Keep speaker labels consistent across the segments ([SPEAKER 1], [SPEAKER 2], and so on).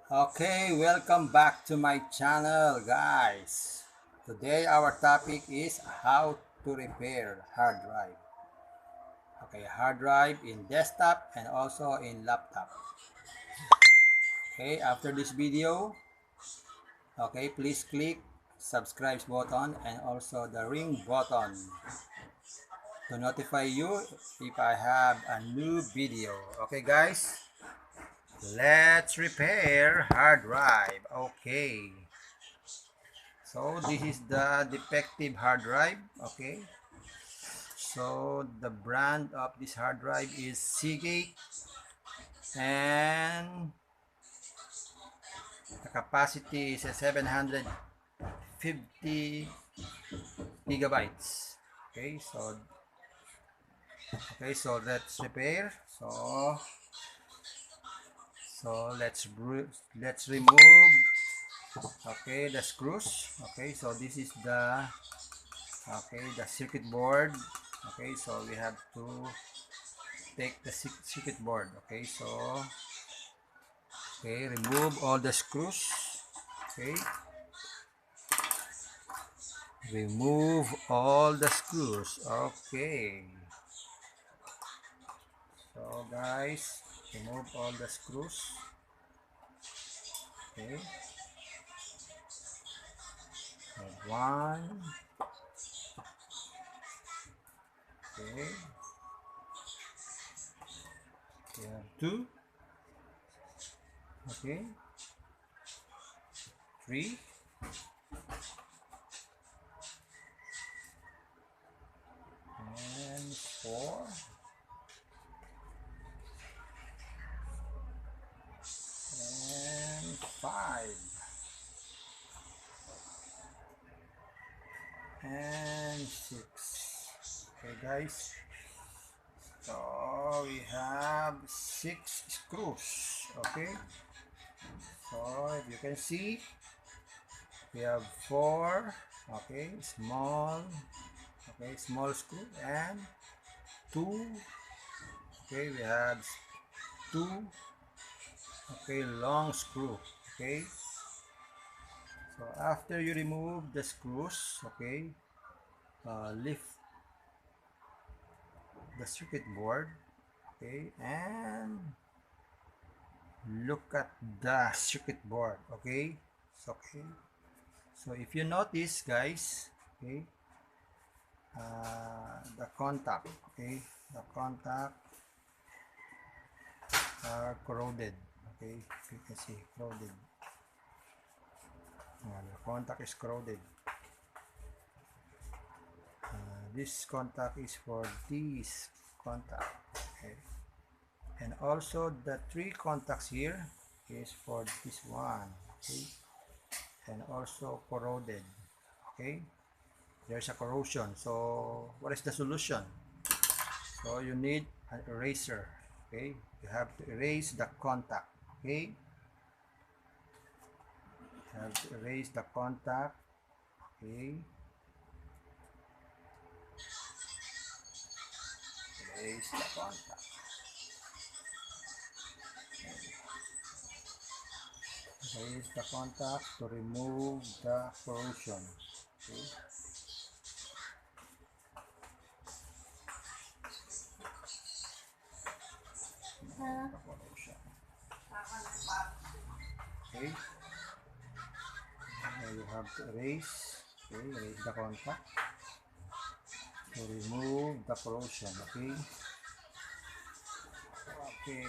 [SPEAKER 1] Okay, welcome back to my channel, guys. Today our topic is how to repair hard drive. Okay, hard drive in desktop and also in laptop. Okay, after this video, okay, please click subscribe button and also the ring button to notify you if I have a new video. Okay, guys, let's repair hard drive. Okay. So this is the defective hard drive. Okay. So the brand of this hard drive is Seagate, and the capacity is 750 gigabytes. Okay, so let's repair. So let's remove, okay, the screws. Okay, so this is the circuit board. Okay, so we have to take the circuit board. Okay, remove all the screws. Okay, remove all the screws. Okay, so guys, remove all the screws. Okay, one. Okay, we have two. Okay, three, and four, and five, and six. Okay, guys, so we have six screws. Okay, so if you can see, we have four. Okay, small screw, and two. Okay, we have two. Okay, long screw. Okay, so after you remove the screws, okay, lift the circuit board. Okay, and look at the circuit board. Okay, so if you notice, guys, okay, the contact, okay, the contact are corroded. Okay, you can see corroded. The contact is corroded. This contact is for this contact. Okay, and also the three contacts here is for this one. Okay, and also corroded. Okay, there's a corrosion. So what is the solution? So you need an eraser. Okay, you have to erase the contact. Okay, you have to erase the contact. Okay, erase the contact. Erase the contact to remove the corrosion. Okay, the corrosion. Okay, now you have to erase. Okay, erase the contact to remove the corrosion. Okay, okay.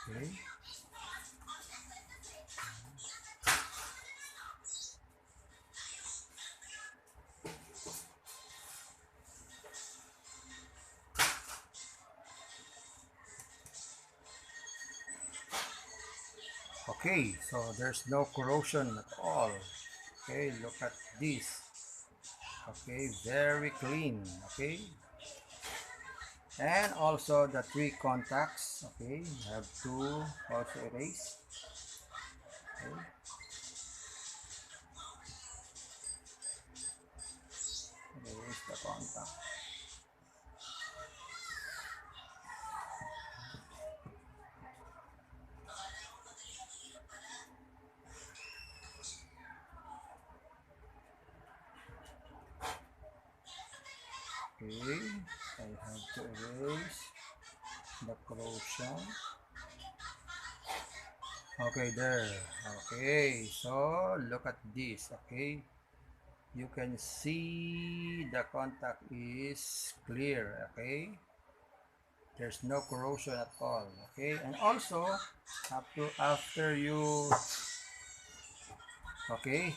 [SPEAKER 1] Okay. Okay, so there's no corrosion at all. Okay, look at this. Okay, very clean. Okay, and also the three contacts. Okay, you have to also erase. Okay, erase the contact. Okay, I have to erase the corrosion. Okay, there. Okay, so look at this. Okay, you can see the contact is clear. Okay, there's no corrosion at all. Okay, and also after you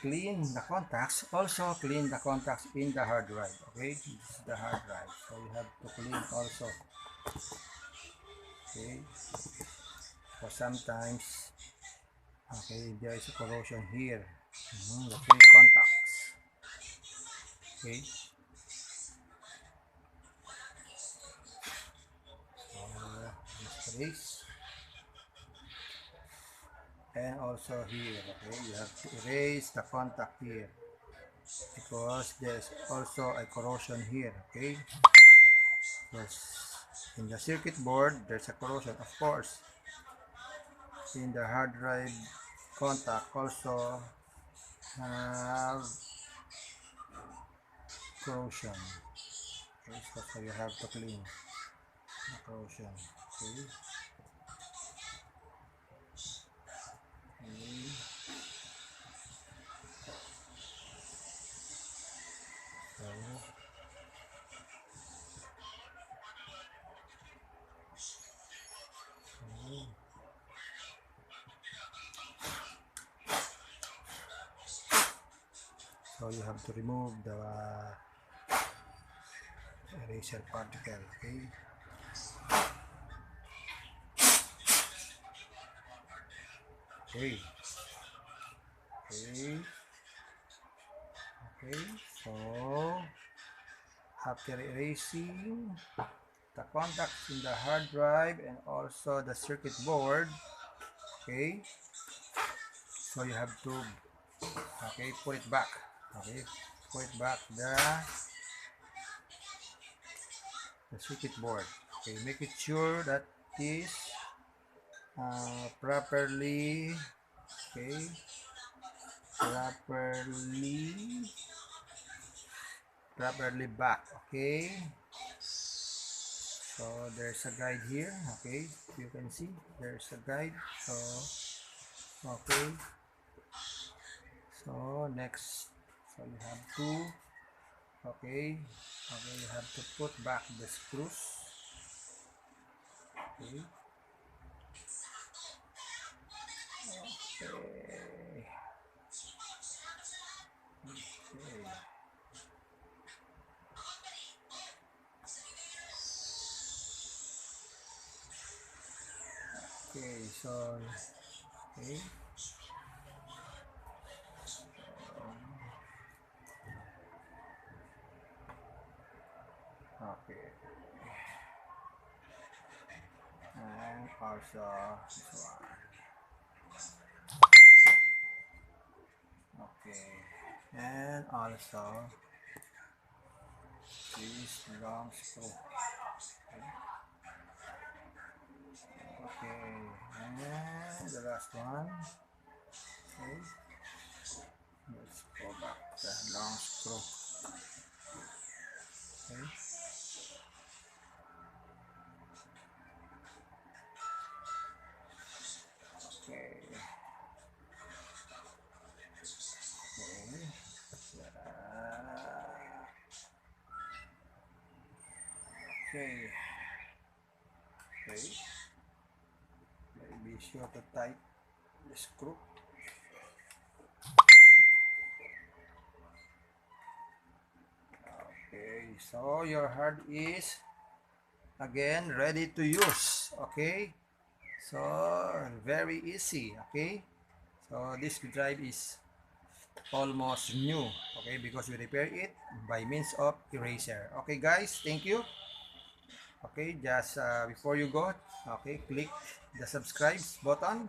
[SPEAKER 1] clean the contacts, also clean the contacts in the hard drive. Okay, this is the hard drive, so you have to clean also. Okay, so sometimes there is a corrosion here. The three contacts. Okay, this and also here. Okay, you have to erase the contact here because there's also a corrosion here. Okay, because in the circuit board there's a corrosion, of course. In the hard drive contact also have corrosion. Okay, so you have to clean the corrosion. Okay. Okay. So you have to remove the eraser particle. Okay. Okay. Okay. Okay. So after erasing the contacts in the hard drive and also the circuit board, okay, so you have to put it back. Okay, put it back the circuit board. Okay, make it sure that this properly, okay, properly back. Okay, so there's a guide here. Okay, you can see there's a guide. So okay, so next, so you have to you have to put back the screws. Okay. Okay. Okay, so okay. Okay. And also this one. Okay. And also this long screw. Okay. And the last one. Okay. Let's go back the long screw. Okay. Okay. Okay. Okay. Be sure to tighten the screw. Okay, so your hard is again ready to use. Okay, so very easy. Okay, so this drive is almost new. Okay, because we repair it by means of eraser. Okay guys, thank you. Okay, just before you go, okay, click the subscribe button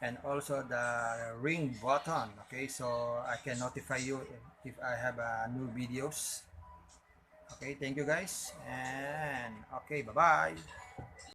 [SPEAKER 1] and also the ring button. Okay, so I can notify you if I have new videos. Okay, thank you guys, and okay, bye bye.